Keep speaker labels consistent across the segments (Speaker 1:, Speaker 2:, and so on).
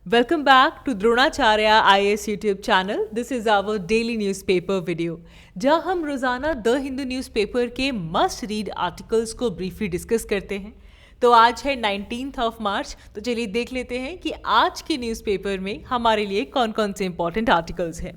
Speaker 1: Welcome back to Dronacharya IAS YouTube channel. This is our daily newspaper video, जहां हम रोजाना the Hindu newspaper के must read articles को briefly discuss करते हैं। तो आज है 19th ऑफ मार्च, तो चलिए देख लेते हैं कि आज के न्यूज़पेपर में हमारे लिए कौन कौन से इंपॉर्टेंट आर्टिकल्स हैं।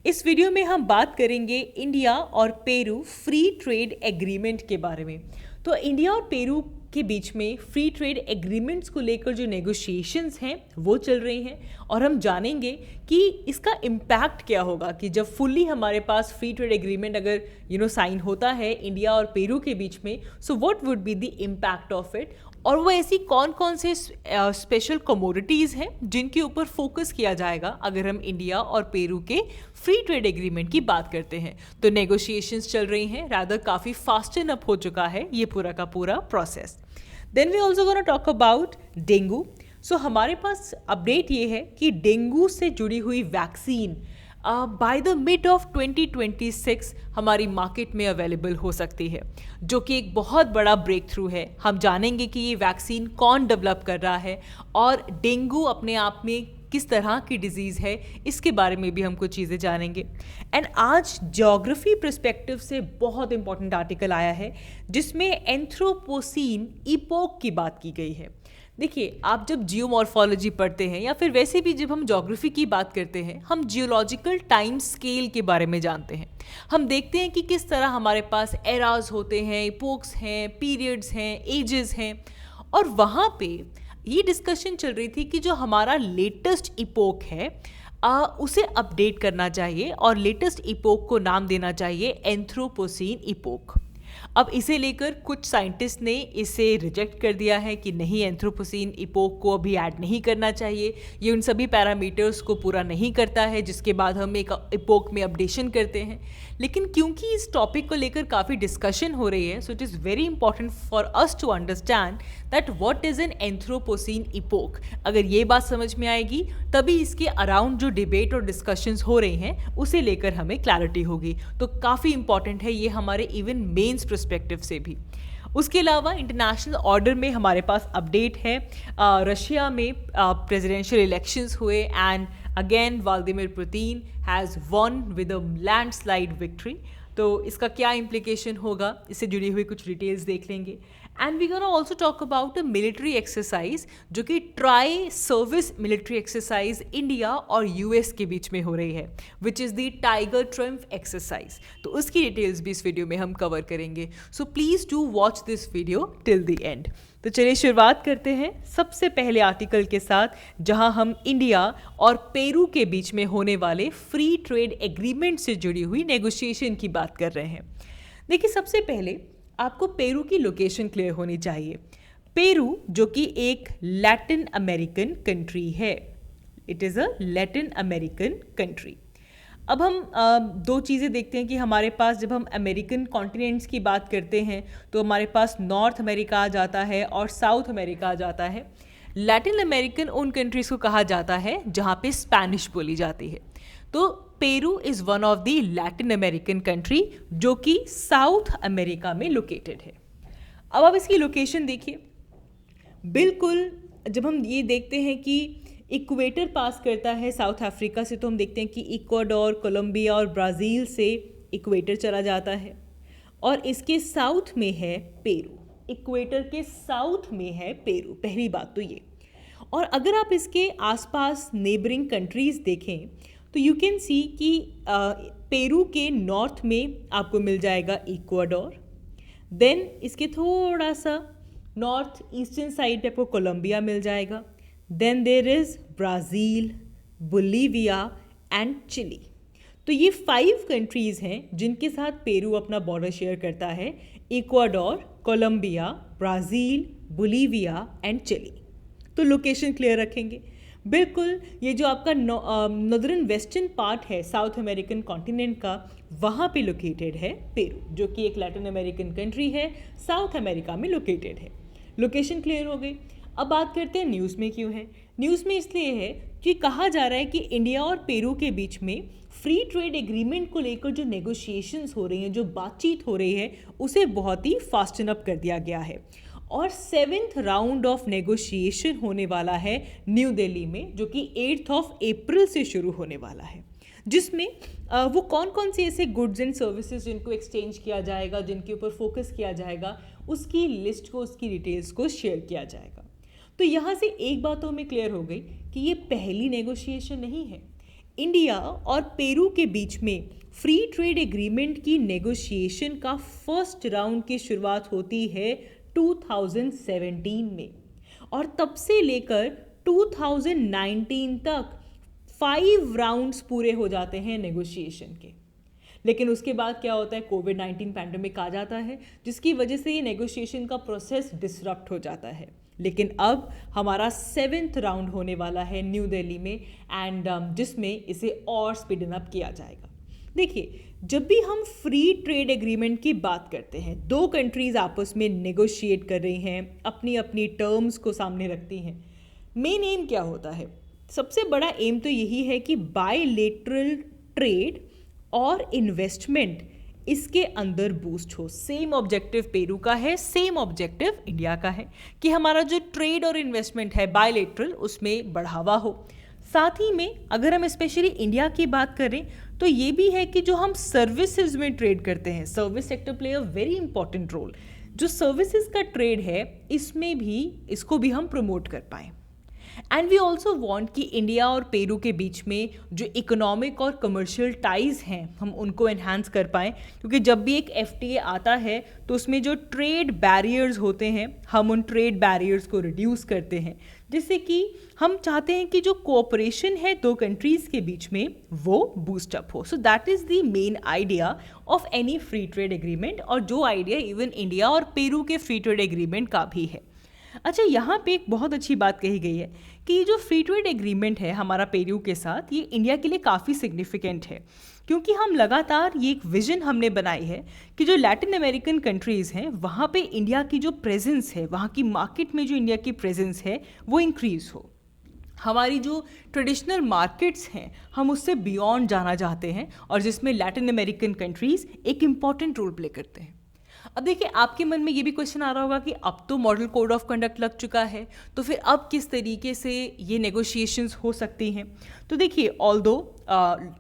Speaker 1: इस वीडियो में हम बात करेंगे इंडिया और पेरू फ्री ट्रेड एग्रीमेंट के बारे में। तो इंडिया और पेरू के बीच में फ्री ट्रेड एग्रीमेंट्स को लेकर जो नेगोशिएशंस हैं वो चल रही हैं और हम जानेंगे कि इसका इम्पैक्ट क्या होगा कि जब फुल्ली हमारे पास फ्री ट्रेड एग्रीमेंट अगर साइन होता है इंडिया और पेरू के बीच में, so what would be the impact of it, और वो ऐसी कौन कौन से स्पेशल कमोडिटीज़ हैं जिनके ऊपर फोकस किया जाएगा अगर हम इंडिया और पेरू के फ्री ट्रेड एग्रीमेंट की बात करते हैं। तो नेगोशिएशंस चल रही हैं, रादर काफ़ी फास्टन अप हो चुका है ये पूरा का पूरा process. Then we also gonna talk about dengue. So हमारे पास अपडेट ये है कि डेंगू से जुड़ी हुई vaccine by the mid of 2026 हमारी मार्केट में अवेलेबल हो सकती है, जो कि एक बहुत बड़ा ब्रेक थ्रू है। हम जानेंगे कि ये वैक्सीन कौन डेवलप कर रहा है और डेंगू अपने आप में किस तरह की डिजीज़ है, इसके बारे में भी हम कुछ चीज़ें जानेंगे। एंड आज ज्योग्राफी पर्सपेक्टिव से बहुत इंपॉर्टेंट आर्टिकल आया है जिसमें एंथ्रोपोसीन इपोक की बात की गई है। देखिए, आप जब जियोमॉर्फोलॉजी पढ़ते हैं या फिर वैसे भी जब हम ज्योग्राफी की बात करते हैं, हम जियोलॉजिकल टाइम स्केल के बारे में जानते हैं। हम देखते हैं कि किस तरह हमारे पास एराज होते हैं, इपोक्स हैं, पीरियड्स हैं, एजेस हैं, और वहाँ पे ये डिस्कशन चल रही थी कि जो हमारा लेटेस्ट इपोक है उसे अपडेट करना चाहिए और लेटेस्ट इपोक को नाम देना चाहिए एंथ्रोपोसीन इपोक। अब इसे लेकर कुछ साइंटिस्ट ने इसे रिजेक्ट कर दिया है कि नहीं, एंथ्रोपोसीन इपोक को अभी ऐड नहीं करना चाहिए, ये उन सभी पैरामीटर्स को पूरा नहीं करता है जिसके बाद हम एक इपोक में अपडेशन करते हैं। लेकिन क्योंकि इस टॉपिक को लेकर काफ़ी डिस्कशन हो रही है, so it is very important for us to understand that what is an Anthropocene epoch. अगर ये बात समझ में आएगी तभी इसके अराउंड जो डिबेट और डिस्कशंस हो रही हैं उसे लेकर हमें क्लैरिटी होगी। तो काफ़ी इंपॉर्टेंट है ये हमारे इवन मेंस पर्सपेक्टिव से भी। उसके अलावा इंटरनेशनल ऑर्डर में हमारे पास अपडेट है। रशिया में प्रेसिडेंशियल इलेक्शंस हुए and again Vladimir Putin has won with a landslide victory. तो इसका क्या इम्प्लीकेशन होगा, इससे जुड़ी हुई कुछ डिटेल्स देख लेंगे। And we gonna also talk about a military exercise जो कि tri service military exercise India और यूएस के बीच में हो रही है, which is the Tiger Triumph exercise. तो उसकी डिटेल्स भी इस वीडियो में हम कवर करेंगे। So please do watch this video till the end. तो चलिए शुरुआत करते हैं सबसे पहले आर्टिकल के साथ, जहां हम इंडिया और पेरू के बीच में होने वाले फ्री ट्रेड एग्रीमेंट से जुड़ी हुई नेगोशिएशन की बात कर रहे हैं। देखिए, सबसे पहले आपको पेरू की लोकेशन क्लियर होनी चाहिए। पेरू जो कि एक लैटिन अमेरिकन कंट्री है, it is a Latin American country. अब हम दो चीज़ें देखते हैं कि हमारे पास जब हम अमेरिकन कॉन्टिनेंट्स की बात करते हैं तो हमारे पास नॉर्थ अमेरिका आ जाता है और साउथ अमेरिका आ जाता है। लैटिन अमेरिकन उन कंट्रीज़ को कहा जाता है जहाँ पे स्पेनिश बोली जाती है। तो Peru is one of the Latin American country जो कि साउथ अमेरिका में लोकेटेड है। अब आप इसकी लोकेशन देखिए। बिल्कुल जब हम ये देखते हैं कि इक्वेटर पास करता है साउथ अफ्रीका से, तो हम देखते हैं कि इक्वाडोर, कोलंबिया और ब्राज़ील से इक्वेटर चला जाता है और इसके साउथ में है पेरू। इक्वेटर के साउथ में है पेरू, पहली बात तो ये। और अगर आप इसके आसपास नेबरिंग कंट्रीज़ देखें तो यू कैन सी कि पेरू के नॉर्थ में आपको मिल जाएगा इक्वाडोर, देन इसके थोड़ा सा नॉर्थ ईस्टर्न साइड पे आपको कोलंबिया मिल जाएगा, then there is Brazil, Bolivia and Chile. तो ये 5 कंट्रीज़ हैं जिनके साथ पेरू अपना बॉर्डर शेयर करता है, Ecuador, Colombia, Brazil, Bolivia and Chile. तो लोकेशन क्लियर रखेंगे। बिल्कुल ये जो आपका नॉर्दर्न वेस्टर्न पार्ट है साउथ अमेरिकन कॉन्टिनेंट का, वहाँ पे लोकेटेड है पेरू, जो कि एक लैटिन अमेरिकन कंट्री है, साउथ अमेरिका में लोकेटेड है। लोकेशन क्लियर हो गई। अब बात करते हैं न्यूज़ में क्यों है। न्यूज़ में इसलिए है कि कहा जा रहा है कि इंडिया और पेरू के बीच में फ्री ट्रेड एग्रीमेंट को लेकर जो नेगोशिएशंस हो रही हैं, जो बातचीत हो रही है, उसे बहुत ही फास्टन अप कर दिया गया है। और 7th राउंड ऑफ नेगोशिएशन होने वाला है न्यू दिल्ली में, जो कि 8th ऑफ अप्रैल से शुरू होने वाला है, जिसमें वो कौन कौन से ऐसे गुड्स एंड सर्विसेज जिनको एक्सचेंज किया जाएगा, जिनके ऊपर फोकस किया जाएगा, उसकी लिस्ट को, उसकी डिटेल्स को शेयर किया जाएगा। तो यहाँ से एक बात तो हमें क्लियर हो गई कि ये पहली नेगोशिएशन नहीं है। इंडिया और पेरू के बीच में फ्री ट्रेड एग्रीमेंट की नेगोशिएशन का फर्स्ट राउंड की शुरुआत होती है 2017 में, और तब से लेकर 2019 तक 5 राउंड्स पूरे हो जाते हैं नेगोशिएशन के। लेकिन उसके बाद क्या होता है, कोविड-19 पैंडेमिक आ जाता है, जिसकी वजह से ये नेगोशिएशन का प्रोसेस डिसरप्ट हो जाता है। लेकिन अब हमारा 7th राउंड होने वाला है न्यू दिल्ली में, एंड जिसमें इसे और स्पीडन अप किया जाएगा। देखिए, जब भी हम फ्री ट्रेड एग्रीमेंट की बात करते हैं, दो कंट्रीज आपस में नेगोशिएट कर रही हैं, अपनी अपनी टर्म्स को सामने रखती हैं, मेन एम क्या होता है? सबसे बड़ा एम तो यही है कि बायलेटरल ट्रेड और इन्वेस्टमेंट इसके अंदर बूस्ट हो। सेम ऑब्जेक्टिव पेरू का है, सेम ऑब्जेक्टिव इंडिया का है कि हमारा जो ट्रेड और इन्वेस्टमेंट है बायलेटरल, उसमें बढ़ावा हो। साथ ही में अगर हम स्पेशली इंडिया की बात करें तो ये भी है कि जो हम सर्विसेज में ट्रेड करते हैं, service sector play a very important role. जो सर्विसेज का ट्रेड है, इसमें भी इसको भी हम प्रमोट कर पाएँ। एंड वी ऑल्सो वॉन्ट कि इंडिया और पेरू के बीच में जो इकोनॉमिक और कमर्शियल टाइज हैं, हम उनको एनहांस कर पाएँ, क्योंकि जब भी एक FTA आता है तो उसमें जो ट्रेड बैरियर्स होते हैं, हम उन ट्रेड बैरियर्स को रिड्यूस करते हैं, जिससे कि हम चाहते हैं कि जो कोऑपरेशन है दो कंट्रीज़ के बीच में वो बूस्ट अप हो। So that is the main idea of any free trade agreement, और जो आइडिया इवन इंडिया और पेरू के फ्री ट्रेड एग्रीमेंट का भी है। अच्छा, यहाँ पे एक बहुत अच्छी बात कही गई है कि ये जो फ्री ट्रेड एग्रीमेंट है हमारा पेरू के साथ, ये इंडिया के लिए काफ़ी सिग्निफिकेंट है, क्योंकि हम लगातार ये एक विजन हमने बनाई है कि जो लैटिन अमेरिकन कंट्रीज़ हैं वहाँ पे इंडिया की जो प्रेजेंस है, वहाँ की मार्केट में जो इंडिया की प्रेजेंस है वो इंक्रीज़ हो। हमारी जो ट्रेडिशनल मार्केट्स हैं हम उससे बियॉन्ड जाना चाहते हैं, और जिसमें लैटिन अमेरिकन कंट्रीज़ एक इम्पॉर्टेंट रोल प्ले करते हैं। अब देखिए, आपके मन में ये भी क्वेश्चन आ रहा होगा कि अब तो मॉडल कोड ऑफ कंडक्ट लग चुका है, तो फिर अब किस तरीके से ये नेगोशिएशंस हो सकती हैं? तो देखिए, ऑल्दो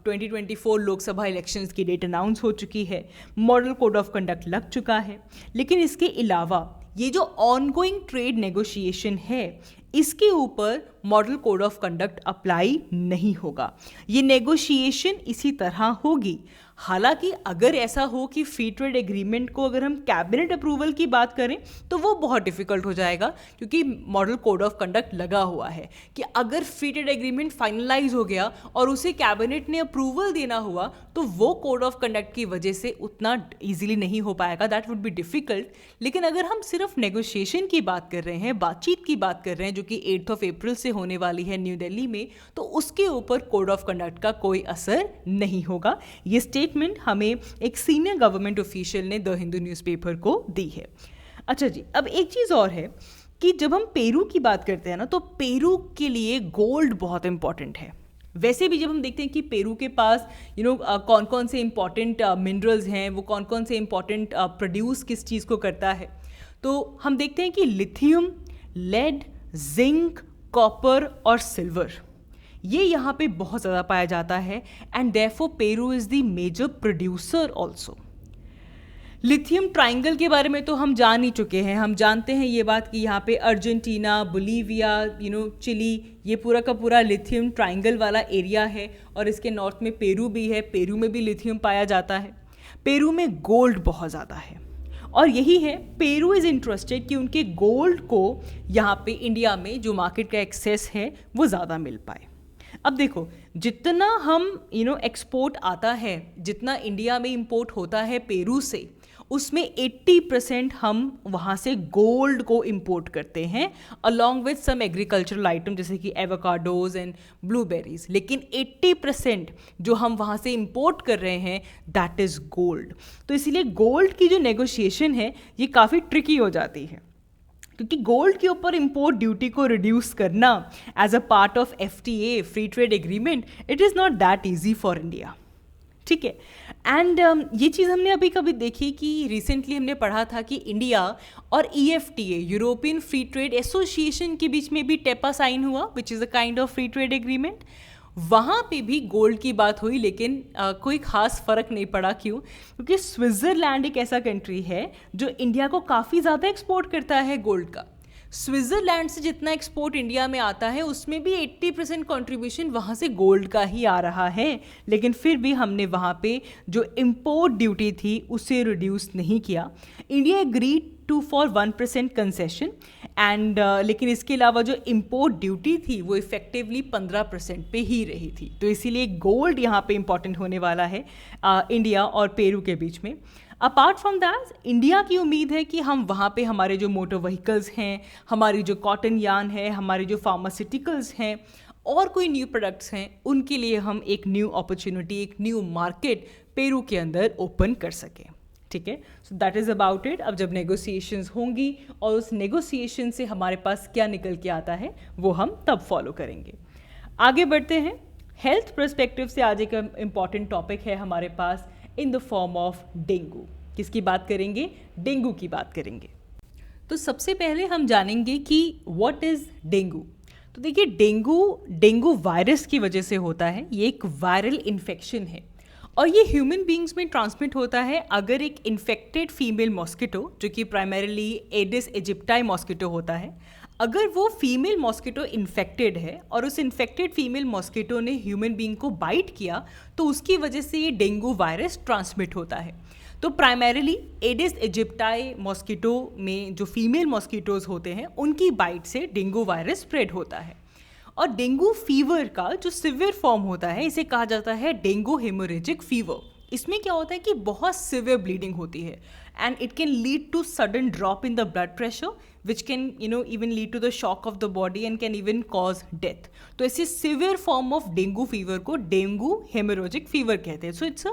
Speaker 1: 2024 लोकसभा इलेक्शंस की डेट अनाउंस हो चुकी है, मॉडल कोड ऑफ कंडक्ट लग चुका है, लेकिन इसके अलावा ये जो ऑनगोइंग ट्रेड नेगोशिएशन है, इसके ऊपर model code of conduct apply नहीं होगा। ये नेगोशिएशन इसी तरह होगी। हालांकि अगर ऐसा हो कि फ्री ट्रेड एग्रीमेंट को अगर हम कैबिनेट अप्रूवल की बात करें तो वो बहुत डिफिकल्ट हो जाएगा, क्योंकि मॉडल कोड ऑफ कंडक्ट लगा हुआ है कि अगर फ्री ट्रेड एग्रीमेंट फाइनलाइज हो गया और उसे कैबिनेट ने अप्रूवल देना हुआ तो वो कोड ऑफ कंडक्ट की वजह से उतना ईजिली नहीं हो पाएगा, दैट वुड बी डिफिकल्ट। लेकिन अगर हम सिर्फ नेगोशिएशन की बात कर रहे हैं, बातचीत की बात कर रहे हैं, जो कि 8th ऑफ अप्रैल से होने वाली है न्यू दिल्ली में, तो उसके ऊपर कोड ऑफ कंडक्ट का कोई असर नहीं होगा। ये स्टेटमेंट हमें एक सीनियर गवर्नमेंट ऑफिशियल ने द हिंदू न्यूज़पेपर को दी है। अच्छा जी, अब एक चीज़ और है कि जब हम पेरू की बात करते हैं ना, तो पेरू के लिए गोल्ड बहुत इंपॉर्टेंट है। वैसे भी जब हम देखते हैं कि पेरू के पास कौन कौन से इंपॉर्टेंट मिनरल्स हैं, वो कौन कौन से इंपॉर्टेंट प्रोड्यूस किस चीज़ को करता है, तो हम देखते हैं कि लिथियम, लेड, जिंक, कॉपर और सिल्वर, ये यहाँ पे बहुत ज़्यादा पाया जाता है, and therefore Peru is the major producer also. Lithium triangle के बारे में तो हम जान ही चुके हैं, हम जानते हैं ये बात कि यहाँ पे अर्जेंटीना, बोलीविया, चिली, ये पूरा का पूरा लिथियम ट्राइंगल वाला एरिया है, और इसके नॉर्थ में पेरू भी है, पेरू में भी लिथियम पाया जाता है। पेरू में गोल्ड बहुत ज़्यादा है, और यही है पेरू इज़ इंटरेस्टेड कि उनके गोल्ड को यहाँ पे इंडिया में जो मार्केट का एक्सेस है वो ज़्यादा मिल पाए। अब देखो, जितना हम एक्सपोर्ट आता है, जितना इंडिया में इंपोर्ट होता है पेरू से, उसमें 80% हम वहाँ से गोल्ड को इंपोर्ट करते हैं, along with some agricultural item जैसे कि एवोकाडोज एंड ब्लूबेरीज। लेकिन 80% जो हम वहाँ से इंपोर्ट कर रहे हैं दैट इज़ गोल्ड। तो इसीलिए गोल्ड की जो नेगोशिएशन है ये काफ़ी ट्रिकी हो जाती है, क्योंकि गोल्ड के ऊपर इंपोर्ट ड्यूटी को रिड्यूस करना as a part of FTA free trade agreement, it is not that easy for India. ठीक है, एंड ये चीज़ हमने अभी कभी देखी कि रिसेंटली हमने पढ़ा था कि इंडिया और EFTA European free trade association के बीच में भी टेपा साइन हुआ, which is a kind of free trade agreement. वहाँ पे भी गोल्ड की बात हुई, लेकिन कोई खास फ़र्क नहीं पड़ा। क्यों? क्योंकि स्विट्ज़रलैंड एक ऐसा कंट्री है जो इंडिया को काफ़ी ज़्यादा एक्सपोर्ट करता है गोल्ड का। स्विट्ज़रलैंड से जितना एक्सपोर्ट इंडिया में आता है उसमें भी 80% कंट्रीब्यूशन वहाँ से गोल्ड का ही आ रहा है, लेकिन फिर भी हमने वहाँ पे जो इम्पोर्ट ड्यूटी थी उसे रिड्यूस नहीं किया। India agreed to for 1% concession and लेकिन इसके अलावा जो इम्पोर्ट ड्यूटी थी वो इफेक्टिवली 15% पे ही रही थी। तो इसीलिए गोल्ड यहाँ पे इम्पॉर्टेंट होने वाला है इंडिया और पेरू के बीच में। अपार्ट फ्रॉम दैट, इंडिया की उम्मीद है कि हम वहाँ पे हमारे जो मोटर व्हीकल्स हैं, हमारी जो कॉटन यार्न है, हमारे जो फार्मास्यूटिकल्स हैं और कोई न्यू प्रोडक्ट्स हैं, उनके लिए हम एक न्यू अपॉर्चुनिटी, एक न्यू मार्केट पेरू के अंदर ओपन कर सकें। ठीक है, so that is about it. अब जब नेगोशिएशंस होंगी और उस नेगोशिएशन से हमारे पास क्या निकल के आता है वो हम तब फॉलो करेंगे। आगे बढ़ते हैं। हेल्थ पर्सपेक्टिव से आज एक इम्पॉर्टेंट टॉपिक है हमारे पास in the form of dengue. किसकी बात करेंगे? डेंगू की बात करेंगे। तो सबसे पहले हम जानेंगे कि व्हाट इज़ डेंगू। तो देखिए, डेंगू वायरस की वजह से होता है। ये एक वायरल इन्फेक्शन है और ये ह्यूमन बींग्स में ट्रांसमिट होता है अगर एक इन्फेक्टेड फीमेल मॉस्किटो, जो कि प्राइमरीली एडिस इजिप्टाई मॉस्किटो होता है, अगर वो फीमेल मॉस्किटो इन्फेक्टेड है और उस इन्फेक्टेड फीमेल मॉस्किटो ने ह्यूमन बींग को बाइट किया तो उसकी वजह से ये डेंगू वायरस ट्रांसमिट होता है। तो प्राइमरीली एडिस इजिप्टाई मॉस्किटो में जो फीमेल मॉस्किटोज होते हैं उनकी बाइट से डेंगू वायरस स्प्रेड होता है। और डेंगू फीवर का जो सिवियर फॉर्म होता है इसे कहा जाता है डेंगू हेमोरेजिक फीवर। इसमें क्या होता है कि बहुत सिवियर ब्लीडिंग होती है and it can lead to sudden drop in the blood pressure which can even lead to the shock of the body and can even cause death. तो ऐसे severe form of dengue fever को dengue haemorrhagic fever कहते हैं। So it's a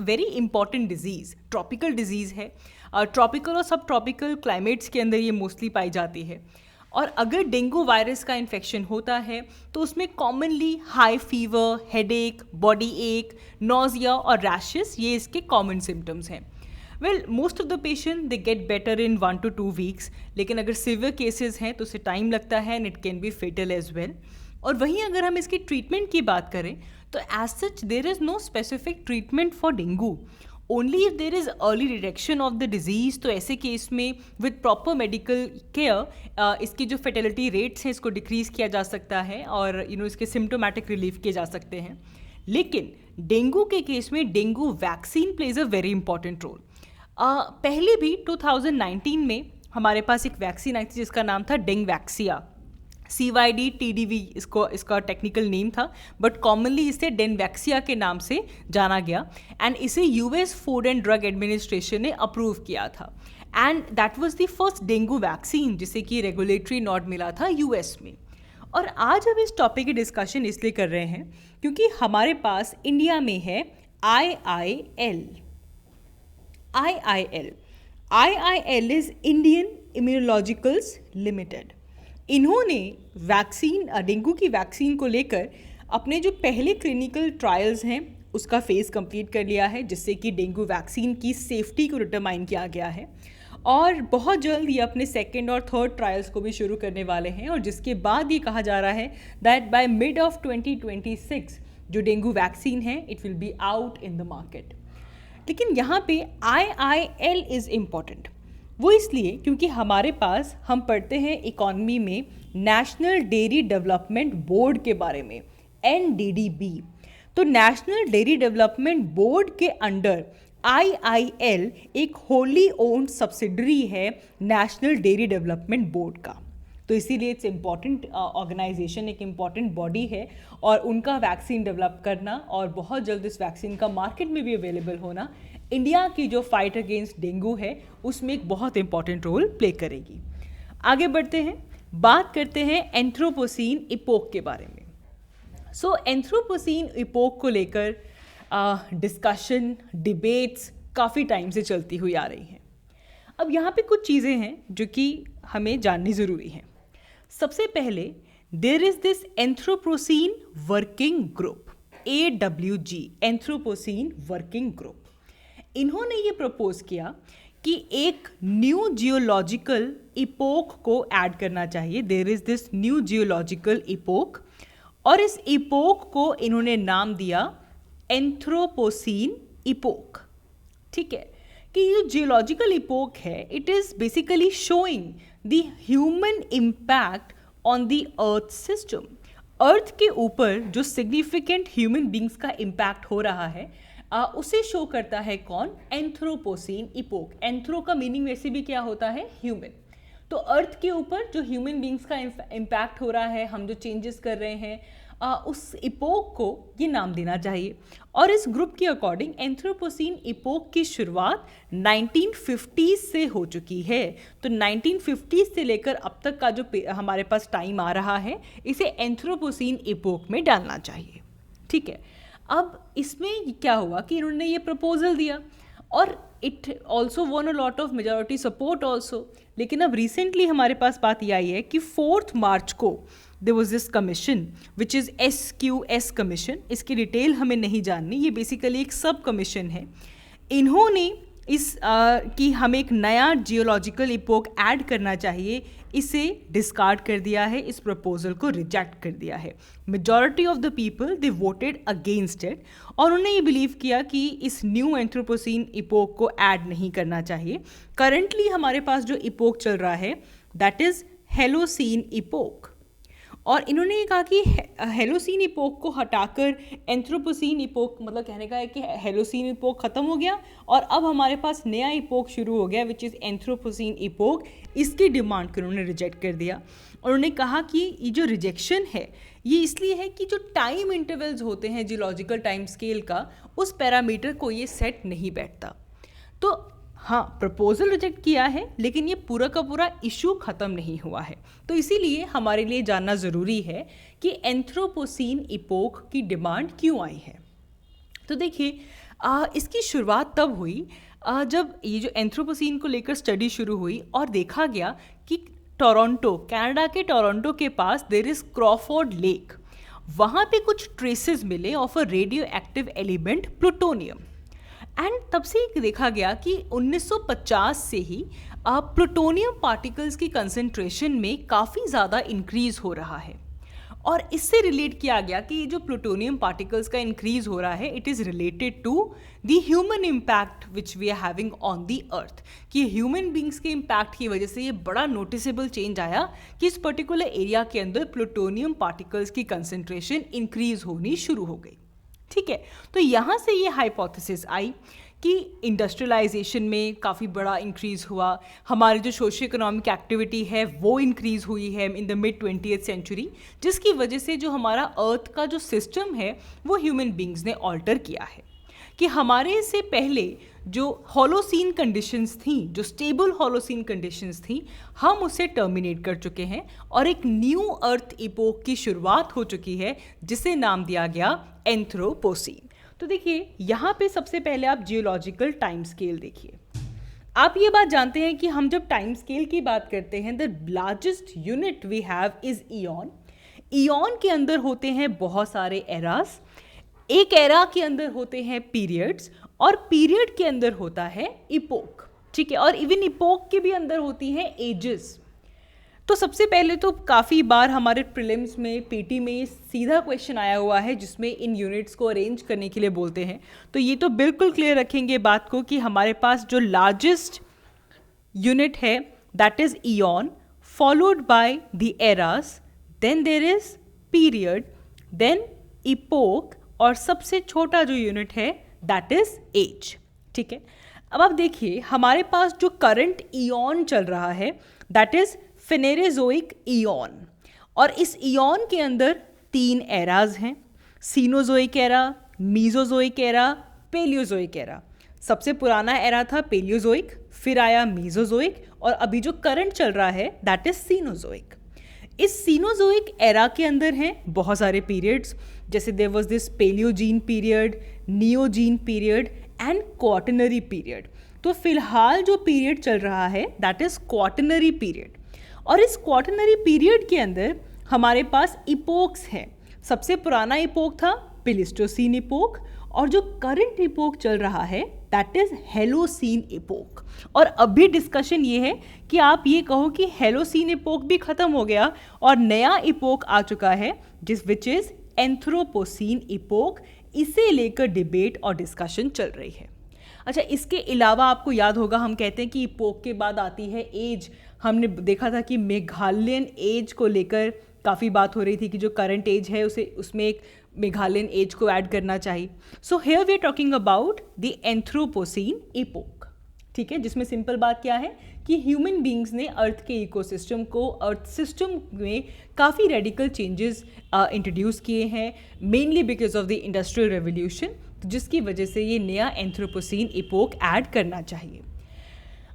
Speaker 1: very important disease, tropical disease है। Tropical और सब tropical climates के अंदर ये मोस्टली पाई जाती है। और अगर डेंगू वायरस का इन्फेक्शन होता है तो उसमें commonly high fever, headache, body एक, नोजिया और रैशेस, ये इसके कॉमन सिम्टम्स हैं। Well, most of the patient they get better in 1 to 2 weeks, लेकिन अगर सिवियर केसेस हैं तो उसे टाइम लगता है and it can be fatal as well. और वहीं अगर हम इसकी ट्रीटमेंट की बात करें तो as such there is no specific treatment for dengue, only if there is early detection of the disease. तो ऐसे केस में विद प्रॉपर मेडिकल केयर इसकी जो फर्टिलिटी रेट्स हैं इसको डिक्रीज़ किया जा सकता है और इसके सिम्टोमेटिक रिलीफ किए जा सकते हैं। लेकिन डेंगू के केस में dengue vaccine plays a very important role. पहले भी 2019 में हमारे पास एक वैक्सीन आई थी जिसका नाम था डेंगवैक्सिया, CYD-TDV इसका टेक्निकल नेम था, बट कॉमनली इसे डेनवैक्सिया के नाम से जाना गया एंड इसे US food and drug administration ने अप्रूव किया था and that was the first dengue vaccine जिसे कि रेगुलेटरी नॉड मिला था US में। और आज हम इस टॉपिक की डिस्कशन इसलिए कर रहे हैं क्योंकि हमारे पास इंडिया में है IIL is Indian Immunologicals limited. इन्होंने वैक्सीन, डेंगू की वैक्सीन को लेकर अपने जो पहले क्लिनिकल ट्रायल्स हैं उसका फेज़ कंप्लीट कर लिया है, जिससे कि डेंगू वैक्सीन की सेफ्टी को डिटरमाइन किया गया है और बहुत जल्द ये अपने सेकेंड और थर्ड ट्रायल्स को भी शुरू करने वाले हैं और जिसके बाद ये कहा जा रहा है दैट बाय मिड ऑफ 2026 जो डेंगू वैक्सीन है it will be out in the market. लेकिन यहाँ पे IIL इज़ इम्पॉर्टेंट, वो इसलिए क्योंकि हमारे पास हम पढ़ते हैं इकॉनमी में नेशनल डेयरी डेवलपमेंट बोर्ड के बारे में, NDDB। तो नेशनल डेयरी डेवलपमेंट बोर्ड के अंडर IIL एक होली ओन्ड सब्सिडरी है नेशनल डेयरी डेवलपमेंट बोर्ड का। तो इसीलिए इट्स इम्पॉर्टेंट ऑर्गेनाइजेशन, एक इम्पॉर्टेंट बॉडी है और उनका वैक्सीन डेवलप करना और बहुत जल्द इस वैक्सीन का मार्केट में भी अवेलेबल होना इंडिया की जो फाइट अगेंस्ट डेंगू है उसमें एक बहुत इंपॉर्टेंट रोल प्ले करेगी। आगे बढ़ते हैं, बात करते हैं एंथ्रोपोसीन इपोक के बारे में। सो एंथ्रोपोसीन इपोक को लेकर डिस्कशन, डिबेट्स काफ़ी टाइम से चलती हुई आ रही हैं। अब यहाँ पे कुछ चीज़ें हैं जो कि हमें जाननी ज़रूरी हैं। सबसे पहले there is this anthropocene working group, AWG anthropocene working group, इन्होंने ये प्रपोज किया कि एक न्यू जियोलॉजिकल इपोक को ऐड करना चाहिए। There is this new geological epoch, और इस इपोक को इन्होंने नाम दिया एंथ्रोपोसीन इपोक। ठीक है, कि ये जियोलॉजिकल इपोक है, it is basically showing the human impact on the earth system. Earth के ऊपर जो सिग्निफिकेंट ह्यूमन बींग्स का इम्पैक्ट हो रहा है उसे शो करता है कौन? Anthropocene epoch. एंथ्रो का मीनिंग वैसे भी क्या होता है? ह्यूमन। तो अर्थ के ऊपर जो ह्यूमन बींग्स का इम्पैक्ट हो रहा है, हम जो चेंजेस कर रहे हैं, उस इपोक को ये नाम देना चाहिए। और इस ग्रुप के अकॉर्डिंग एंथ्रोपोसीन इपोक की शुरुआत 1950s से हो चुकी है। तो 1950s से लेकर अब तक का जो हमारे पास टाइम आ रहा है, इसे एंथ्रोपोसीन इपोक में डालना चाहिए। ठीक है, अब इसमें क्या हुआ कि इन्होंने ये प्रपोजल दिया और it also von a lot of majority support also. लेकिन अब रिसेंटली हमारे पास बात यह आई है कि 4 मार्च को there was this commission which is SQS commission. इसकी डिटेल हमें नहीं जाननी, ये बेसिकली एक सब कमीशन है। इन्होंने इस कि हमें एक नया जियोलॉजिकल इपोक ऐड करना चाहिए, इसे डिस्कार्ड कर दिया है, इस प्रपोजल को रिजेक्ट कर दिया है। Majority of the people they voted against it, और उन्होंने ये बिलीव किया कि इस न्यू एंथ्रोपोसीन इपोक को ऐड नहीं करना चाहिए। करंटली हमारे पास जो इपोक चल रहा है दैट इज हेलोसीन इपोक, और इन्होंने ये कहा कि हेलोसीन इपोक को हटाकर एंथ्रोपोसीन इपोक, मतलब कहने का है कि हेलोसीन इपोक ख़त्म हो गया और अब हमारे पास नया इपोक शुरू हो गया विच इज़ एंथ्रोपोसीन इपोक। इसकी डिमांड को उन्होंने रिजेक्ट कर दिया, और उन्होंने कहा कि ये जो रिजेक्शन है ये इसलिए है कि जो टाइम इंटरवल्स होते हैं जियोलॉजिकल टाइम स्केल का, उस पैरामीटर को ये सेट नहीं बैठता। तो हाँ, प्रपोजल रिजेक्ट किया है, लेकिन ये पूरा का पूरा इशू ख़त्म नहीं हुआ है। तो इसीलिए हमारे लिए जानना ज़रूरी है कि एंथ्रोपोसीन इपोक की डिमांड क्यों आई है। तो देखिए, इसकी शुरुआत तब हुई जब ये जो एंथ्रोपोसीन को लेकर स्टडी शुरू हुई और देखा गया कि टोरंटो, कनाडा के टोरंटो के पास देयर इज़ क्रॉफोर्ड लेक, वहाँ पे कुछ ट्रेसेस मिले of a radio active element plutonium. And तब से देखा गया कि 1950 से ही प्लूटोनियम पार्टिकल्स की कंसंट्रेशन में काफ़ी ज़्यादा इंक्रीज हो रहा है, और इससे रिलेट किया गया कि जो प्लूटोनियम पार्टिकल्स का इंक्रीज हो रहा है it is related to the human impact which we are having on the earth, कि ह्यूमन बींग्स के इम्पैक्ट की वजह से ये बड़ा नोटिसेबल चेंज आया कि इस पर्टिकुलर एरिया के अंदर प्लूटोनियम पार्टिकल्स की कंसंट्रेशन इंक्रीज होनी शुरू हो गई। ठीक है, तो यहाँ से ये हाइपोथेसिस आई कि इंडस्ट्रियलाइजेशन में काफ़ी बड़ा इंक्रीज़ हुआ, हमारी जो सोशो इकोनॉमिक एक्टिविटी है वो इंक्रीज़ हुई है in the mid 20th century, जिसकी वजह से जो हमारा अर्थ का जो सिस्टम है वो ह्यूमन बींग्स ने ऑल्टर किया है। कि हमारे से पहले जो होलोसीन कंडीशंस थी, जो स्टेबल होलोसीन कंडीशंस थी, हम उसे टर्मिनेट कर चुके हैं और एक न्यू अर्थ इपोक की शुरुआत हो चुकी है जिसे नाम दिया गया एंथ्रोपोसीन। तो देखिए, यहाँ पे सबसे पहले आप जियोलॉजिकल टाइम स्केल देखिए। आप ये बात जानते हैं कि हम जब टाइम स्केल की बात करते हैं, the largest unit we have is eon. Eon के अंदर होते हैं बहुत सारे एरास, एक एरा के अंदर होते हैं पीरियड्स, और पीरियड के अंदर होता है इपोक। ठीक है, और इवन इपोक के भी अंदर होती हैं एजेस। तो सबसे पहले तो काफ़ी बार हमारे प्रीलिम्स में, पीटी में सीधा क्वेश्चन आया हुआ है जिसमें इन यूनिट्स को अरेंज करने के लिए बोलते हैं। तो ये तो बिल्कुल क्लियर रखेंगे बात को कि हमारे पास जो लार्जेस्ट यूनिट है that is eon, followed by the eras, then there is period, then epoch, और सबसे छोटा जो यूनिट है दैट इज एज। ठीक है, अब आप देखिए हमारे पास जो करंट ईयॉन चल रहा है दैट इज फेनेरोजोइक ईयॉन, और इस ईयॉन के अंदर 3 एराज हैं, Cenozoic era, Mesozoic era, Paleozoic era. सबसे पुराना एरा था पेलियोजोइक, फिर आया मीजोजोइक, और अभी जो करंट चल रहा है दैट इज सीनोजोइक। इस सीनोजोइक एरा के अंदर हैं बहुत सारे पीरियड्स, जैसे there was this paleogene period, neogene period and quaternary period. तो फिलहाल जो पीरियड चल रहा है दैट इज क्वाटरनरी पीरियड, और इस क्वाटरनरी पीरियड के अंदर हमारे पास इपोक्स हैं। सबसे पुराना इपोक था प्लेस्टोसीन इपोक, और जो करंट इपोक चल रहा है दैट इज हेलोसीन इपोक। और अभी डिस्कशन ये है कि आप ये कहो कि हेलोसीन इपोक भी खत्म हो गया और नया इपोक आ चुका है विच इज एंथ्रोपोसीन इपोक। इसे लेकर डिबेट और डिस्कशन चल रही है। अच्छा, इसके अलावा आपको याद होगा हम कहते हैं कि इपोक के बाद आती है एज। हमने देखा था कि मेघालयन एज को लेकर काफ़ी बात हो रही थी कि जो करंट एज है उसमें एक मेघालयन एज को ऐड करना चाहिए। So here we are talking about the anthropocene epoch, ठीक है, जिसमें सिंपल बात क्या है कि ह्यूमन बींग्स ने अर्थ के इकोसिस्टम को, अर्थ सिस्टम में काफ़ी रेडिकल चेंजेस इंट्रोड्यूस किए हैं, mainly because of the industrial revolution, जिसकी वजह से ये नया एंथ्रोपोसीन इपोक ऐड करना चाहिए।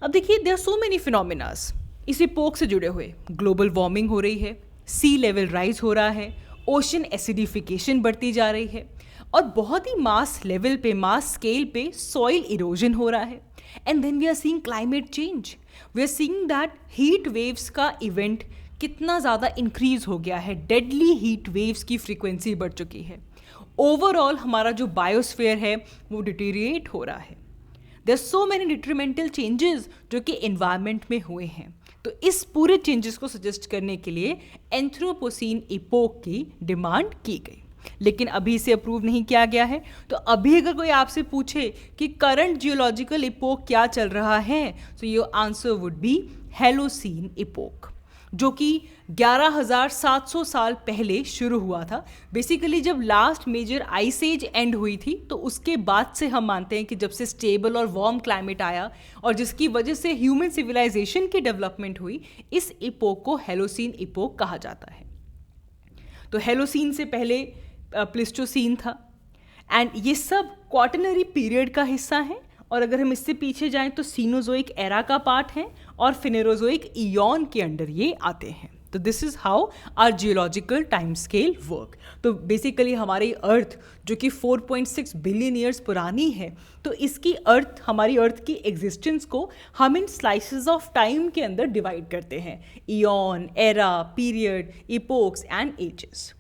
Speaker 1: अब देखिए, there are so many phenomenas इस इपोक से जुड़े हुए। ग्लोबल वार्मिंग हो रही है, सी लेवल राइज हो रहा है, ओशन एसिडिफिकेशन बढ़ती जा रही है, और बहुत ही मास लेवल पे, मास स्केल पे सॉइल इरोजन हो रहा है। And then we are seeing climate change, we are seeing that heat waves का इवेंट कितना ज़्यादा इंक्रीज हो गया है, डेडली हीट वेव्स की फ्रीक्वेंसी बढ़ चुकी है। ओवरऑल हमारा जो बायोस्फीयर है वो डिटीरिएट हो रहा है। There are so many detrimental changes जो कि एनवायरनमेंट में हुए हैं। तो इस पूरे चेंजेस को सजेस्ट करने के लिए एंथ्रोपोसीन इपोक की डिमांड की गई, लेकिन अभी इसे अप्रूव नहीं किया गया है। तो अभी अगर कोई आपसे पूछे कि करंट जियोलॉजिकल इपोक क्या चल रहा है, तो your answer would be holocene epoch, जो कि 11,700 साल पहले शुरू हुआ था। बेसिकली जब last major ice age end हुई थी, तो उसके बाद से हम मानते हैं कि जब से स्टेबल और वार्म क्लाइमेट आया और जिसकी वजह से ह्यूमन सिविलाइजेशन की डेवलपमेंट हुई, इस इपोक को हेलोसीन इपोक कहा जाता है। तो हेलोसीन से पहले प्लेस्टोसीन था, एंड ये सब क्वाटरनरी पीरियड का हिस्सा है। और अगर हम इससे पीछे जाएं तो सीनोजोइक एरा का पार्ट है और फिनेरोजोइक इयॉन के अंडर ये आते हैं। तो this is how our geological time scale work. तो बेसिकली हमारी अर्थ जो कि 4.6 बिलियन ईयर्स पुरानी है, तो इसकी अर्थ, हमारी अर्थ की एग्जिस्टेंस को हम इन स्लाइसेस ऑफ टाइम के अंदर डिवाइड करते हैं, eon, era, period, epochs and ages.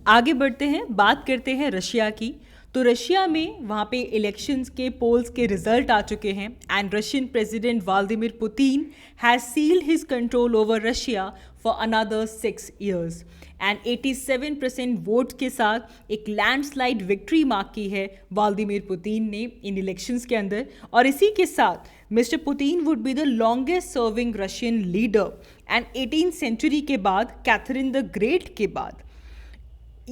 Speaker 1: आगे बढ़ते हैं, बात करते हैं रशिया की। तो रशिया में वहाँ पे इलेक्शंस के पोल्स के रिजल्ट आ चुके हैं, and Russian president Vladimir Putin has sealed his control over Russia for another 6 years, and 87% vote के साथ एक लैंडस्लाइड विक्ट्री मार्क की है व्लादिमीर पुतिन ने इन इलेक्शंस के अंदर। और इसी के साथ mister Putin would be the longest serving Russian leader, and 18th century के बाद, कैथरीन द ग्रेट के बाद,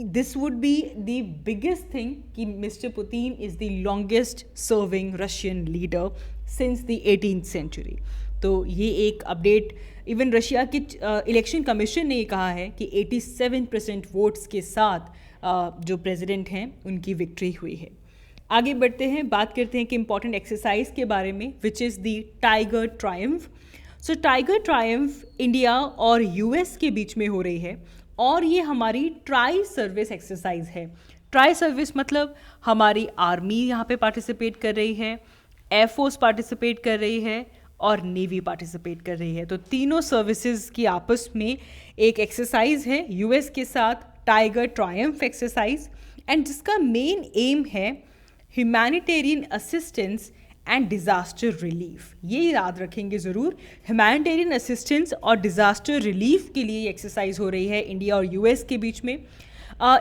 Speaker 1: this would be the biggest thing कि Mr. Putin is the longest serving Russian leader since the 18th century। तो ये एक update even Russia की election commission ने कहा है कि 87% वोट्स के साथ जो प्रेसिडेंट हैं उनकी विक्ट्री हुई है। आगे बढ़ते हैं, बात करते हैं कि इंपॉर्टेंट एक्सरसाइज के बारे में, विच is the tiger Triumph. So tiger Triumph India और यूएस के बीच में हो रही है, और ये हमारी ट्राई सर्विस एक्सरसाइज है। ट्राई सर्विस मतलब हमारी आर्मी यहाँ पे पार्टिसिपेट कर रही है, एयरफोर्स पार्टिसिपेट कर रही है और नेवी पार्टिसिपेट कर रही है। तो तीनों सर्विसेज की आपस में एक एक्सरसाइज है यूएस के साथ, टाइगर ट्रायम्फ एक्सरसाइज, एंड जिसका मेन एम है humanitarian assistance and disaster relief. ये याद रखेंगे ज़रूर, ह्यूमैनिटेरियन असिस्टेंस और डिज़ास्टर रिलीफ के लिए एक्सरसाइज हो रही है इंडिया और यूएस के बीच में।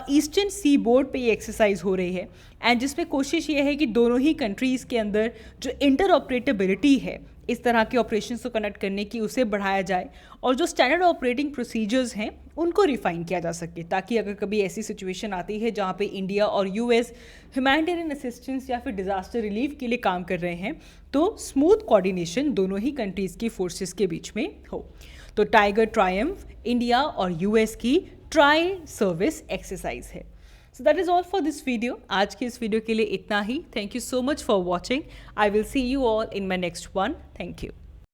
Speaker 1: ईस्टर्न सी बोर्ड पे ये एक्सरसाइज हो रही है, एंड जिसमें कोशिश ये है कि दोनों ही कंट्रीज़ के अंदर जो इंटर ऑपरेटेबिलिटी है इस तरह के ऑपरेशंस को कनेक्ट करने की, उसे बढ़ाया जाए, और जो स्टैंडर्ड ऑपरेटिंग प्रोसीजर्स हैं उनको रिफाइन किया जा सके, ताकि अगर कभी ऐसी सिचुएशन आती है जहाँ पे इंडिया और यूएस ह्यूमैनिटेरियन असिस्टेंस या फिर डिज़ास्टर रिलीफ के लिए काम कर रहे हैं, तो स्मूथ कोऑर्डिनेशन दोनों ही कंट्रीज़ की फोर्सेस के बीच में हो। तो टाइगर ट्रायम्फ इंडिया और यूएस की ट्राई सर्विस एक्सरसाइज है। So that is all for this video. आज के इस वीडियो के लिए इतना ही। Thank you so much for watching. I will see you all in my next one. Thank you.